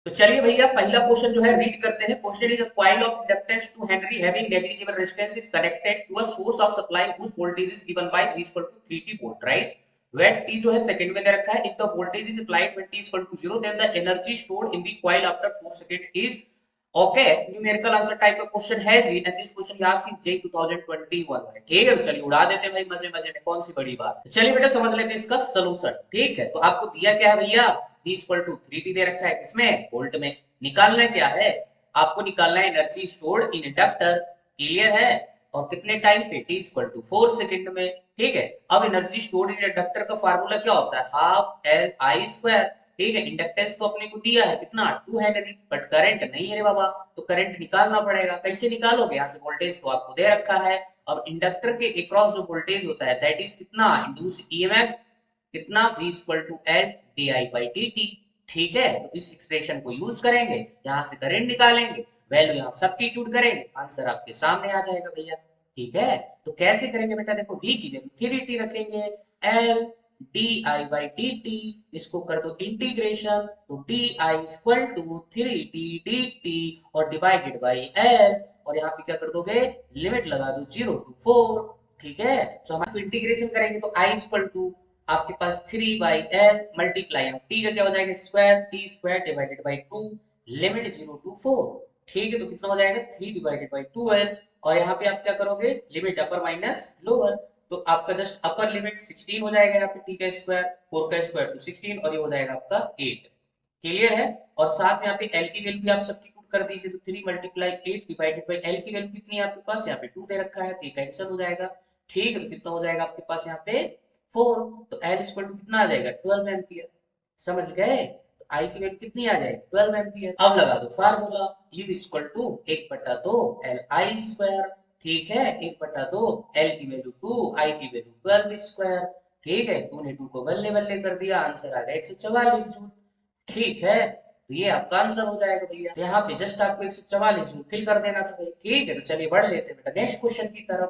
तो चलिए भैया पहला क्वेश्चन जो है रीड करते हैं। Question is a coil of inductance 2 henry having negligible resistance is connected to a source of supply whose voltage is given by V equal to 3t volt, right. Wait t जो है second में दे रखा है। If the voltage is applied when t equal to 0 then the energy stored in the coil after 4 second is okay. Numerical answer type का question है जी, and this question याज की जे 2021 में। ठीक है, तो चलिए उड़ा देते हैं भाई मजे मजे में, कौन सी बड़ी बात। तो चलिए बेटा समझ लेते हैं इसका सोल्यूशन। ठीक है, तो आपको दिया क्या है भैया, v इक्वल टू 3t दे रखा है, किसमें, वोल्ट में। निकालना क्या है, आपको निकालना है एनर्जी स्टोर्ड इन इंडक्टर, क्लियर है। और कितने टाइम पे, t इक्वल टू 4 सेकंड में। ठीक है, अब एनर्जी स्टोर्ड इन इंडक्टर का फार्मूला क्या होता है, हाफ एल आई स्क्वायर। ठीक है, इंडक्टेंस तो अपने को दिया है कितना, 2 हेनरी, बट करंट नहीं है रे बाबा, तो करंट निकालना पड़ेगा। कैसे निकालोगे, यहाँ से वोल्टेज तो आपको दे रखा है, और इंडक्टर के अक्रॉस जो वोल्टेज होता है दैट इज कितना, इंड्यूस ईएमएफ, कितना, v equal to l d i by d t. ठीक है, तो इस एक्सप्रेशन को यूज करेंगे, यहाँ से करंट निकालेंगे, वैल्यू यहाँ सब्स्टिट्यूट करेंगे, आंसर आपके सामने आ जाएगा भैया। ठीक है, तो कैसे करेंगे बेटा, देखो v की वैल्यू 3t रखेंगे, l d i by d t, इसको कर दो इंटीग्रेशन, तो d i equal to 3t d t और डिवाइडेड बाई एल, और यहाँ पे क्या कर दोगे, लिमिट लगा दो 0 टू 4। ठीक है, तो हम इंटीग्रेशन करेंगे तो i इक्वल टू आपके पास 3 बाई एल मल्टीप्लाई टी का क्या हो जाएगा, square, t square divided by 2, limit 0 to 4। ठीक है, तो कितना हो जाएगा, 3 डिवाइडेड बाई 12, और यहाँ पे आप क्या करोगे, लिमिट अपर माइनस लोअर, तो आपका जस्ट अपर लिमिट 16 हो जाएगा, यहाँ पे टी का स्क्वायर, 4 का स्क्वायर तो 16, और ये हो जाएगा आपका 8। क्लियर है, और साथ में यहाँ पे एल की वैल्यू भी आप सब्स्टिट्यूट कर दीजिए, तो 3 मल्टीप्लाई 8 डिवाइडेड बाई एल की वैल्यू कितनी है आपके पास, यहाँ पे 2 दे रखा है, तो ये कैंसिल हो जाएगा। ठीक है, तो कितना हो जाएगा आपके पास यहाँ पे 4, तो एल इक्वल टू कितना आ जाएगा, 12 एम्पियर। समझ गए, तो आई की वैल्यू कितनी आ जाएगी, 12 एम्पियर। अब लगा दो formula, u equal to 1/2 l i square. ठीक है, 1/2 एल की वैल्यू 2, आई की वैल्यू 12 स्क्वायर। ठीक है, 2 ने 2 को बल्ले बल्ले कर दिया, आंसर आ गया 144 जूल। ठीक है, तो ये आपका आंसर हो जाएगा भैया। यहाँ पे जस्ट आपको 144 जूल फिल कर देना था भाई। ठीक है, तो चलिए बढ़ लेते हैं बेटा नेक्स्ट क्वेश्चन की तरफ।